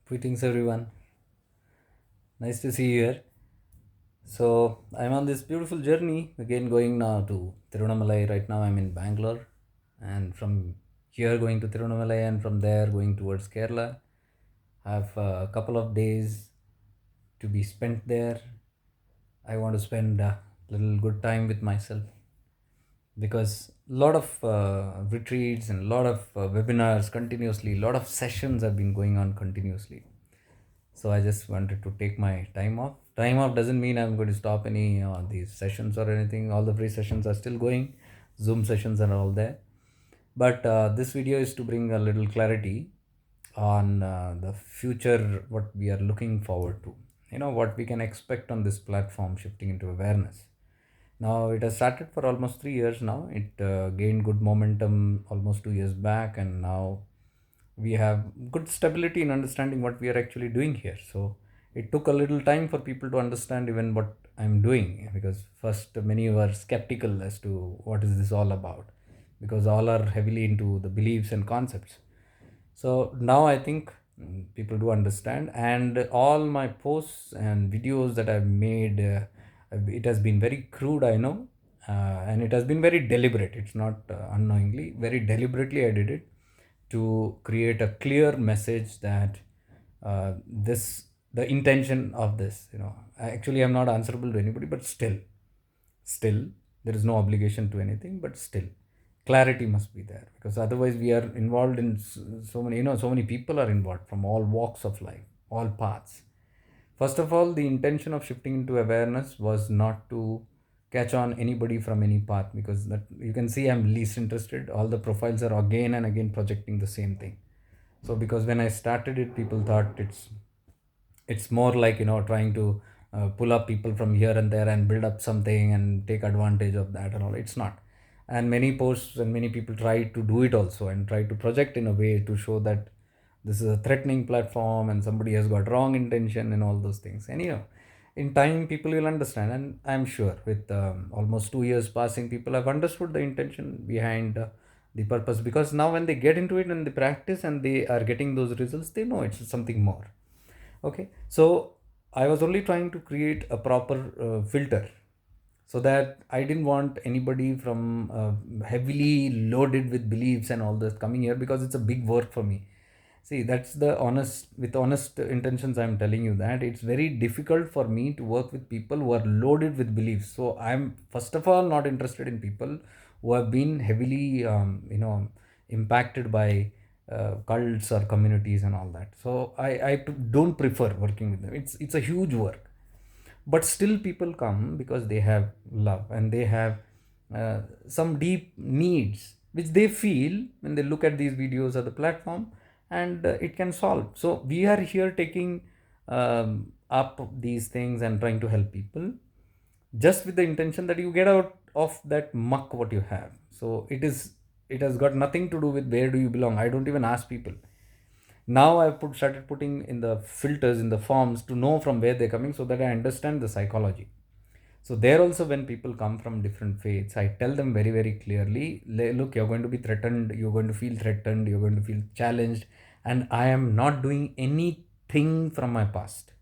Greetings, everyone. Nice to see you here. So, I'm on this beautiful journey again, going now to Tirunamalai. Right now, I'm in Bangalore, and from here, going to Tirunamalai, and from there, going towards Kerala. I have a couple of days to be spent there. I want to spend a little good time with myself because a lot of retreats and a lot of webinars continuously, a lot of sessions have been going on continuously. So I just wanted to take my time off. Time off doesn't mean I'm going to stop any these sessions or anything. All the free sessions are still going. Zoom sessions are all there. But this video is to bring a little clarity on the future, what we are looking forward to. What we can expect on this platform shifting into awareness. Now it has started for almost 3 years now. It gained good momentum almost 2 years back, and now we have good stability in understanding what we are actually doing here. So it took a little time for people to understand even what I'm doing, because first many were skeptical as to what is this all about, because all are heavily into the beliefs and concepts. So now I think people do understand, and all my posts and videos that I've made, it has been very crude, I know, and it has been very deliberate. It's not unknowingly, very deliberately I did it to create a clear message that this the intention of this. Actually, I'm not answerable to anybody, but still there is no obligation to anything, but still clarity must be there, because otherwise we are involved in so many, so many people are involved from all walks of life, all paths. First of all, the intention of shifting into awareness was not to catch on anybody from any path, because that you can see I'm least interested. All the profiles are again and again projecting the same thing. So because when I started it, people thought it's more like, trying to pull up people from here and there and build up something and take advantage of that and all. It's not. And many posts and many people try to do it also, and try to project in a way to show that this is a threatening platform and somebody has got wrong intention and all those things. And in time people will understand, and I'm sure with almost 2 years passing, people have understood the intention behind the purpose, because now when they get into it and they practice and they are getting those results, they know it's something more. Okay, so I was only trying to create a proper filter, so that I didn't want anybody from heavily loaded with beliefs and all this coming here, because it's a big work for me. See, that's the honest intentions. I'm telling you that it's very difficult for me to work with people who are loaded with beliefs. So I'm first of all not interested in people who have been heavily, impacted by cults or communities and all that. So don't prefer working with them. It's a huge work, but still people come because they have love, and they have some deep needs which they feel when they look at these videos or the platform, and it can solve. So we are here taking up these things and trying to help people, just with the intention that you get out of that muck what you have. So it has got nothing to do with where do you belong. I don't even ask people. Now I've started putting in the filters in the forms to know from where they're coming, so that I understand the psychology. So there also, when people come from different faiths, I tell them very, very clearly, look, you're going to be threatened, you're going to feel threatened, you're going to feel challenged, and I am not doing anything from my past.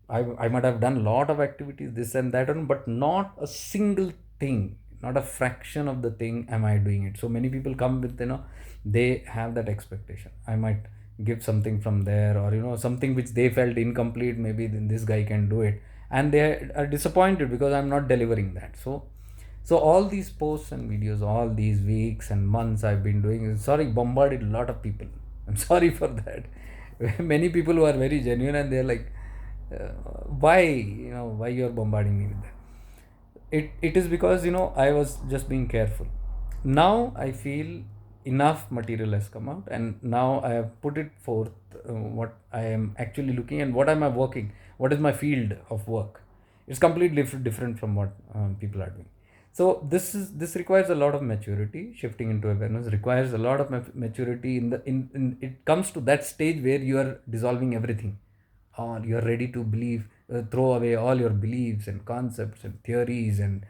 I might have done a lot of activities, this and that, but not a single thing, not a fraction of the thing am I doing it. So many people come with, they have that expectation. I might give something from there, or, something which they felt incomplete, maybe then this guy can do it. And they are disappointed because I'm not delivering that. So all these posts and videos, all these weeks and months I've been doing, sorry, bombarded a lot of people. I'm sorry for that. Many people who are very genuine, and they're like, why, why you're bombarding me with that? It is because, I was just being careful. Now I feel enough material has come out, and now I have put it forth, what I am actually looking, and what am I working, what is my field of work. It's completely different from what people are doing. So this requires a lot of maturity. Shifting into awareness requires a lot of maturity. In it comes to that stage where you are dissolving everything, or you're ready to believe, throw away all your beliefs and concepts and theories, and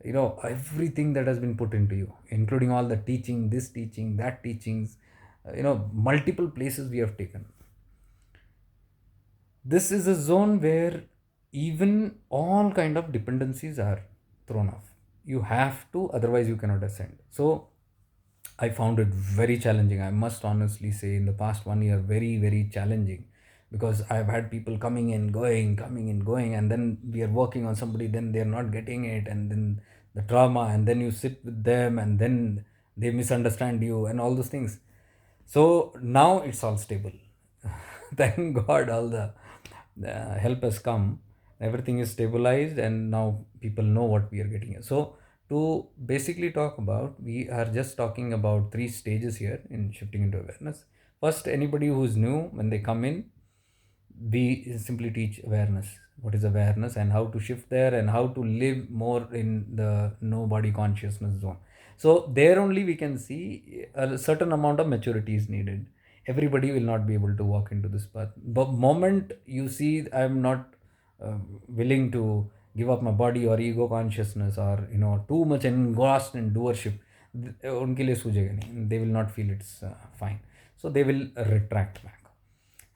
everything that has been put into you, including all the teaching, this teaching, that teachings, multiple places we have taken. This is a zone where even all kind of dependencies are thrown off. You have to, otherwise you cannot ascend. So I found it very challenging. I must honestly say, in the past 1 year, very, very challenging, because I've had people coming and going, and then we are working on somebody, then they're not getting it, and then the trauma, and then you sit with them, and then they misunderstand you, and all those things. So now it's all stable. Thank God, all the help has come. Everything is stabilized, and now people know what we are getting. So to basically talk about, we are just talking about three stages here in shifting into awareness. First, anybody who's new, when they come in, we simply teach awareness. What is awareness, and how to shift there, and how to live more in the no body consciousness zone. So there only we can see a certain amount of maturity is needed. Everybody will not be able to walk into this path. But moment you see I'm not willing to give up my body or ego consciousness, or too much engrossed in doership, उनके लिए सूझेगा नहीं. They will not feel it's fine. So they will retract back,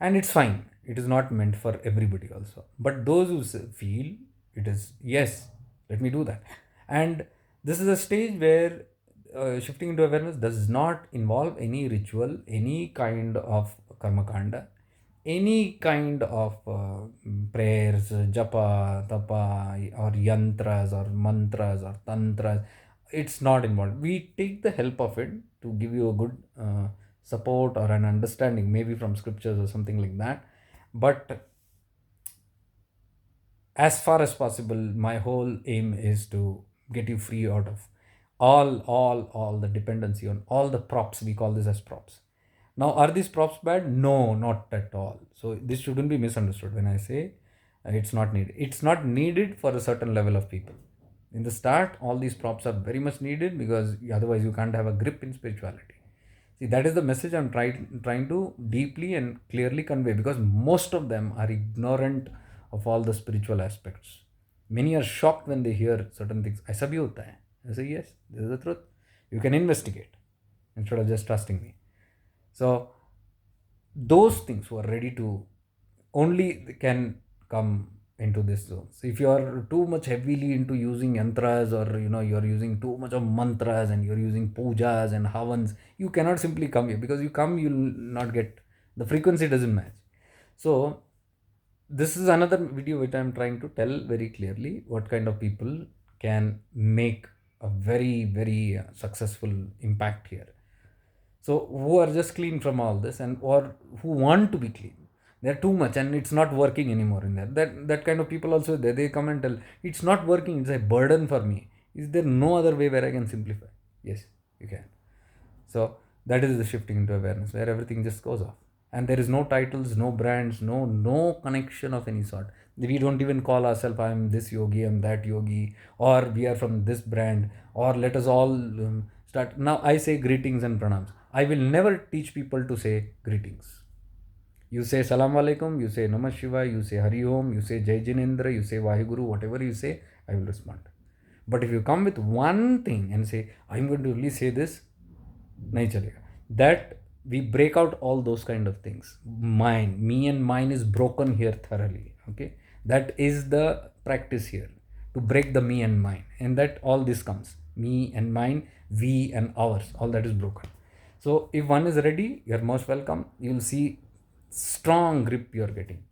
and it's fine. It is not meant for everybody also, but those who feel it is, yes, let me do that. And this is a stage where shifting into awareness does not involve any ritual, any kind of karma kanda, any kind of prayers, japa, tapa, or yantras, or mantras, or tantras. It's not involved. We take the help of it to give you a good support or an understanding, maybe from scriptures or something like that. But as far as possible, my whole aim is to get you free out of all the dependency on all the props. We call this as props. Now, are these props bad? No, not at all. So this shouldn't be misunderstood when I say it's not needed. It's not needed for a certain level of people. In the start, all these props are very much needed, because otherwise you can't have a grip in spirituality. See, that is the message I'm trying to deeply and clearly convey, because most of them are ignorant of all the spiritual aspects. Many are shocked when they hear certain things. ऐसा भी होता है. I say, yes, this is the truth. You can investigate instead of just trusting me. So those things who are ready to only can come into this zone. So if you are too much heavily into using yantras, or you're using too much of mantras, and you're using pujas and havans, you cannot simply come here, because you come, you'll not get, the frequency doesn't match. So this is another video which I'm trying to tell very clearly what kind of people can make a very, very successful impact here. So who are just clean from all this, and or who want to be clean, they're too much and it's not working anymore in there. That kind of people also there, they come and tell it's not working, it's a burden for me. Is there no other way where I can simplify? Yes, you can. So that is the shifting into awareness, where everything just goes off, and there is no titles, no brands, no connection of any sort. We don't even call ourselves I'm this yogi, I'm that yogi, or we are from this brand, or let us all start. Now I say greetings and pranams. I will never teach people to say greetings. You say Salam Alaikum, you say Namah Shiva, you say Hari Om, you say Jai Jinendra, you say Vaheguru, whatever you say, I will respond. But if you come with one thing and say, I'm going to really say this, nahi chalega. That we break out all those kind of things. Mine, me and mine is broken here thoroughly. Okay, that is the practice here, to break the me and mine, and that all this comes me and mine, we and ours. All that is broken. So if one is ready, you're most welcome. You'll see strong grip you're getting,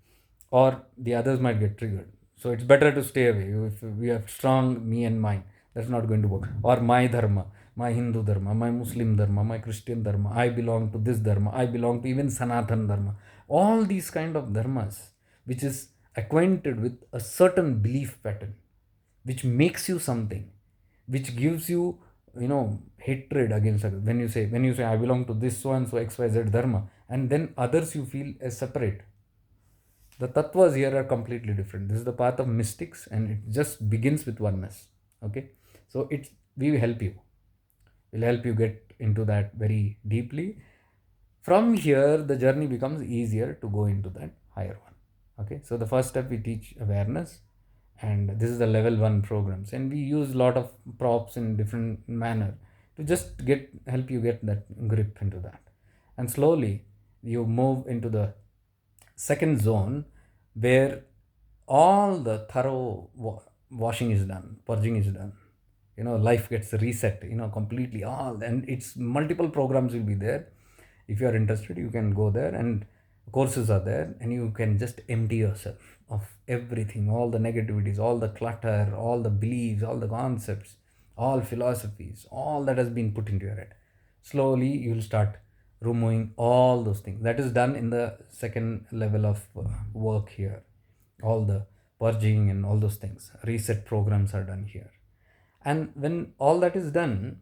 or the others might get triggered. So it's better to stay away. If we have strong me and mine, that's not going to work. Or my dharma, my Hindu dharma, my Muslim dharma, my Christian dharma, I belong to this dharma, I belong to even Sanatan dharma. All these kind of dharmas, which is acquainted with a certain belief pattern, which makes you something, which gives you, hatred against others. When you say I belong to this so and so XYZ dharma, and then others you feel as separate, the tattvas here are completely different. This is the path of mystics, and it just begins with oneness. Okay, so we will help you. We'll help you get into that very deeply. From here, the journey becomes easier to go into that higher one. Okay, so the first step, we teach awareness, and this is the level 1 programs, and we use a lot of props in different manner to just help you get that grip into that, and slowly you move into the second zone, where all the thorough washing is done, purging is done. Life gets reset, completely. All and it's multiple programs will be there. If you are interested, you can go there, and courses are there, and you can just empty yourself of everything, all the negativities, all the clutter, all the beliefs, all the concepts, all philosophies, all that has been put into your head. Slowly you will start removing all those things. That is done in the second level of work here. All the purging and all those things, reset programs are done here. And when all that is done,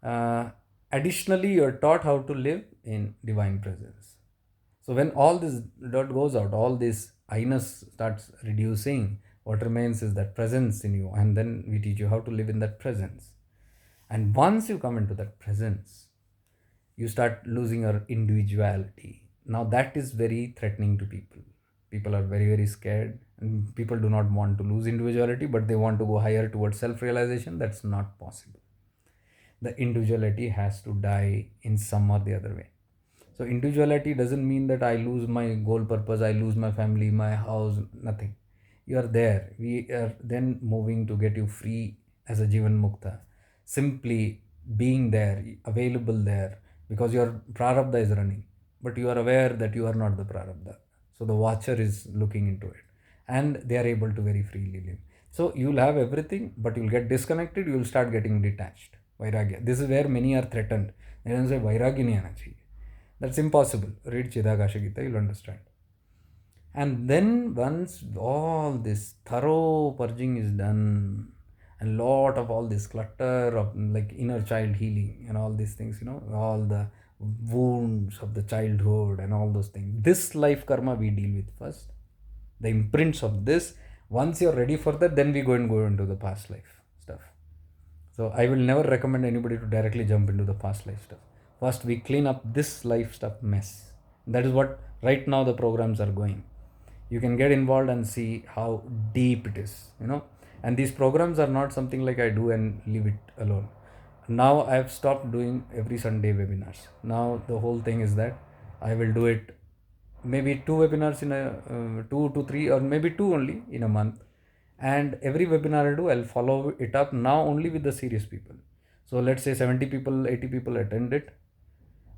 uh, additionally you are taught how to live in divine presence. So when all this dirt goes out, all this I-ness starts reducing, what remains is that presence in you, and then we teach you how to live in that presence. And once you come into that presence, you start losing your individuality. Now that is very threatening to people. People are very, very scared, and people do not want to lose individuality, but they want to go higher towards self-realization. That's not possible. The individuality has to die in some or the other way. So individuality doesn't mean that I lose my goal purpose, I lose my family, my house, nothing. You are there. We are then moving to get you free as a Jivan Mukta. Simply being there, available there, because your prarabdha is running, but you are aware that you are not the prarabdha. So the watcher is looking into it, and they are able to very freely live. So you'll have everything, but you'll get disconnected, you'll start getting detached. Vairagya. This is where many are threatened. They don't say Vairagya nahi aana chahiye. That's impossible. Read Chidakasha Gita, you'll understand. And then once all this thorough purging is done, and lot of all this clutter of like inner child healing and all these things, all the wounds of the childhood and all those things. This life karma we deal with first. The imprints of this. Once you're ready for that, then we go into the past life stuff. So I will never recommend anybody to directly jump into the past life stuff. First, we clean up this life stuff mess. That is what right now the programs are going. You can get involved and see how deep it is. And these programs are not something like I do and leave it alone. Now I've stopped doing every Sunday webinars. Now the whole thing is that I will do it maybe two webinars in a 2 to 3, or maybe two only in a month. And every webinar I do, I'll follow it up now only with the serious people. So let's say 70 people, 80 people attend it,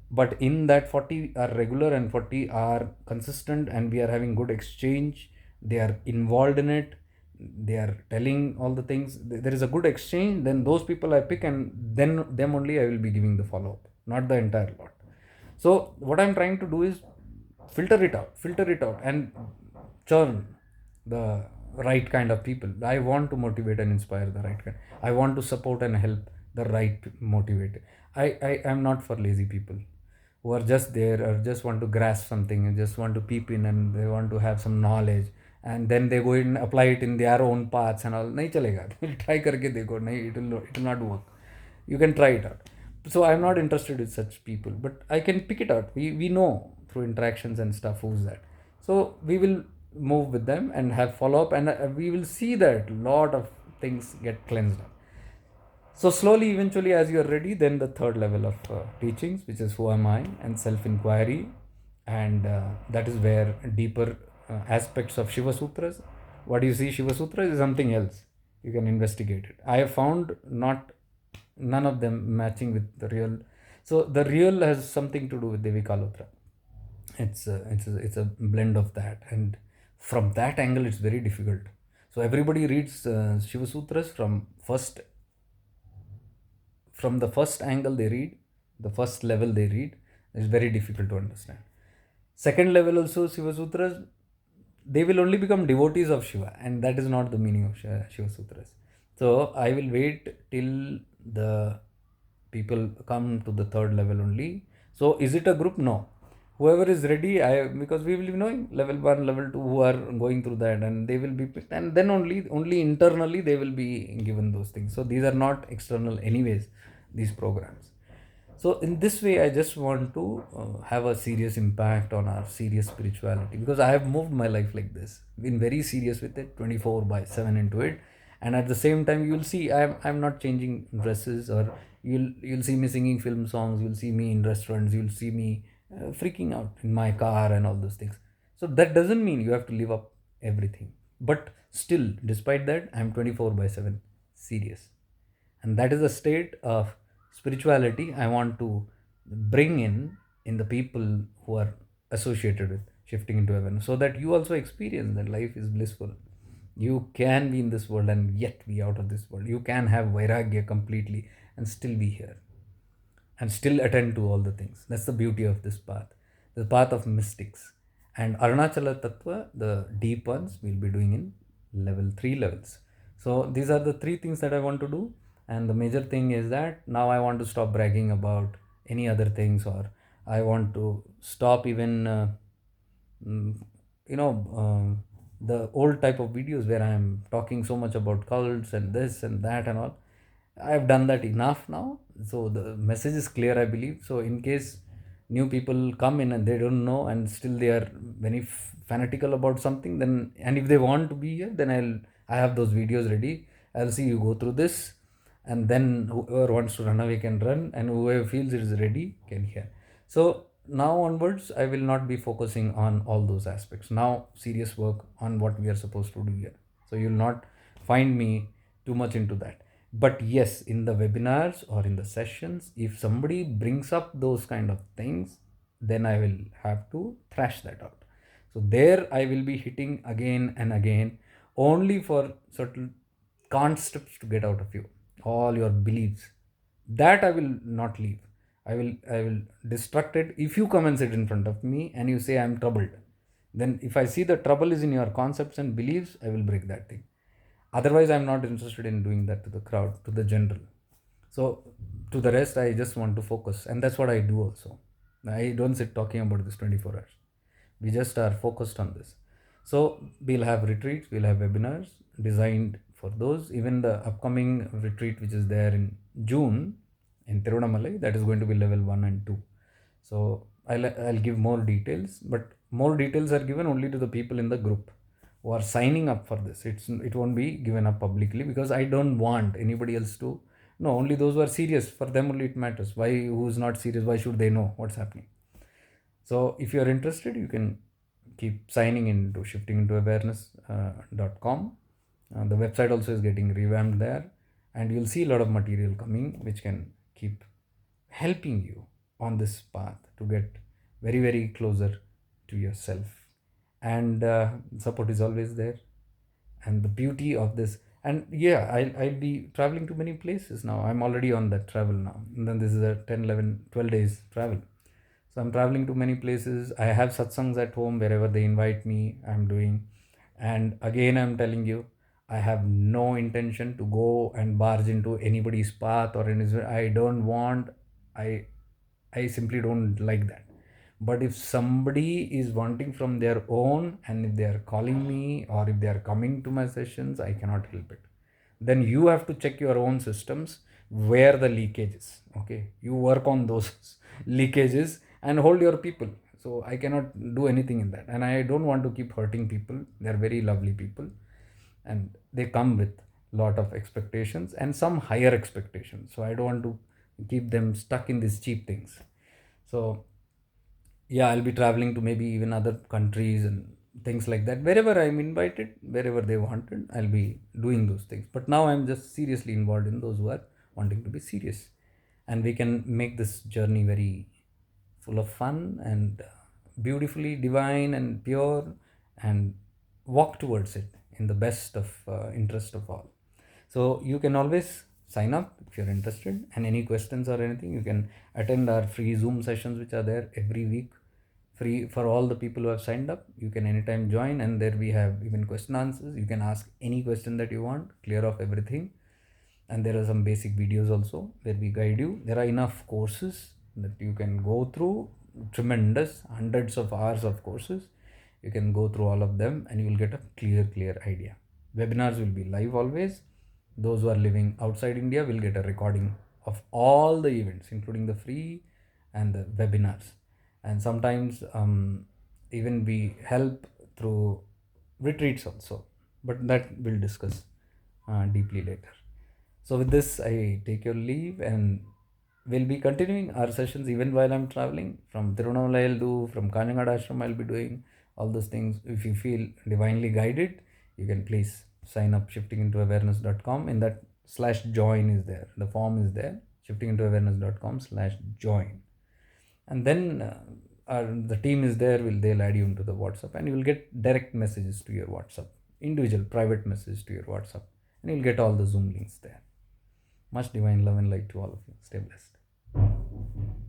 but in that 40 are regular and 40 are consistent, and we are having good exchange. They are involved in it, they are telling all the things, there is a good exchange. Then those people I pick, and then them only I will be giving the follow up, not the entire lot. So what I'm trying to do is filter it out and churn the right kind of people. I want to motivate and inspire the right kind. I want to support and help the right motivated. I am not for lazy people who are just there or just want to grasp something and just want to peep in, and they want to have some knowledge, and then they go and apply it in their own paths and all. नहीं चलेगा. Try करके देखो. नहीं, it will not work. You can try it out. So I'm not interested with such people, but I can pick it out. We know through interactions and stuff who's that. So we will move with them and have follow up, and we will see that lot of things get cleansed up. So slowly, eventually, as you are ready, then the third level of teachings, which is who am I and self-inquiry, and that is where deeper aspects of Shiva Sutras. What you see Shiva Sutras is something else. You can investigate it. I have found not none of them matching with the real. So the real has something to do with Devi Kalotra. It's a blend of that, and from that angle, it's very difficult. So everybody reads Shiva Sutras from the first angle they read, the first level they read, is very difficult to understand. Second level also, Shiva Sutras, they will only become devotees of Shiva, and that is not the meaning of Shiva Sutras. So I will wait till the people come to the third level only. So is it a group? No. Whoever is ready, because we will be knowing level 1, level 2 who are going through that, and they will be picked, and then only internally they will be given those things. So these are not external anyways, these programs. So in this way, I just want to have a serious impact on our serious spirituality, because I have moved my life like this, been very serious with it, 24/7 into it. And at the same time, you'll see I'm not changing dresses, or you'll see me singing film songs, you'll see me in restaurants, you'll see me freaking out in my car and all those things. So that doesn't mean you have to live up everything. But still, despite that, I'm 24 by 7 serious. And that is a state of spirituality I want to bring in the people who are associated with shifting into heaven, so that you also experience that life is blissful. You can be in this world and yet be out of this world. You can have vairagya completely and still be here and still attend to all the things. That's the beauty of this path, the path of mystics. And Arunachala Tattva, the deep ones, we'll be doing in level 3 levels. So these are the three things that I want to do. And the major thing is that now I want to stop bragging about any other things, or I want to stop even, mm, the old type of videos where I'm talking so much about cults and this and that and all. I've done that enough now. So the message is clear, I believe. So in case new people come in and they don't know and still they are very fanatical about something, then and if they want to be here, then I have those videos ready. I'll see you go through this, and then whoever wants to run away can run, and whoever feels it is ready can hear. So now onwards, I will not be focusing on all those aspects. Now serious work on what we are supposed to do here. So you'll not find me too much into that. But yes, in the webinars or in the sessions, if somebody brings up those kind of things, then I will have to thrash that out. So there I will be hitting again and again, only for certain concepts to get out of you, all your beliefs. That I will not leave. I will destruct it. If you come and sit in front of me and you say I'm troubled, then if I see the trouble is in your concepts and beliefs, I will break that thing. Otherwise, I'm not interested in doing that to the crowd, to the general. So to the rest, I just want to focus, and that's what I do also. I don't sit talking about this 24 hours. We just are focused on this. So we'll have retreats, we'll have webinars designed for those. Even the upcoming retreat which is there in June in Tirunamalai, that is going to be level 1 and 2. So I'll give more details, but more details are given only to the people in the group who are signing up for this. It won't be given up publicly, because I don't want anybody else to know. Only those who are serious, for them only it matters. Why, who's not serious, why should they know what's happening? So if you are interested, you can keep signing into shiftingintoawareness.com. The website also is getting revamped there, and you'll see a lot of material coming which can keep helping you on this path to get very, very closer to yourself. And support is always there. And the beauty of this, and yeah, I'll be traveling to many places now. I'm already on that travel now. And then this is a 10, 11, 12 days travel. So I'm traveling to many places. I have satsangs at home wherever they invite me. I'm doing, and again I'm telling you, I have no intention to go and barge into anybody's path or any. I don't want. I I simply don't like that. But if somebody is wanting from their own, and if they are calling me or if they are coming to my sessions, I cannot help it. Then you have to check your own systems where the leakage is. Okay, you work on those leakages and hold your people. So I cannot do anything in that, and I don't want to keep hurting people. They're very lovely people, and they come with lot of expectations and some higher expectations. So I don't want to keep them stuck in these cheap things. So yeah, I'll be traveling to maybe even other countries and things like that. Wherever I'm invited, wherever they wanted, I'll be doing those things. But now I'm just seriously involved in those who are wanting to be serious, and we can make this journey very full of fun and beautifully divine and pure, and walk towards it in the best of interest of all. So you can always sign up if you're interested, and any questions or anything, you can attend our free Zoom sessions which are there every week, free for all the people who have signed up. You can anytime join, and there we have even question answers. You can ask any question that you want, clear off everything. And there are some basic videos also where we guide you. There are enough courses that you can go through, tremendous hundreds of hours of courses. You can go through all of them and you will get a clear idea. Webinars will be live always. Those who are living outside India will get a recording of all the events, including the free and the webinars. And sometimes even we help through retreats also, but that we'll discuss deeply later. So with this, I take your leave, and we'll be continuing our sessions even while I'm traveling. From Tirunamalai I'll do, from Kanjangad Ashram I'll be doing, all those things. If you feel divinely guided, you can please sign up shiftingintoawareness.com. In that slash join is there, the form is there, shiftingintoawareness.com slash join. And then the team is there, they'll add you into the WhatsApp, and you will get direct messages to your WhatsApp, individual private messages to your WhatsApp, and you'll get all the Zoom links there. Much divine love and light to all of you. Stay blessed.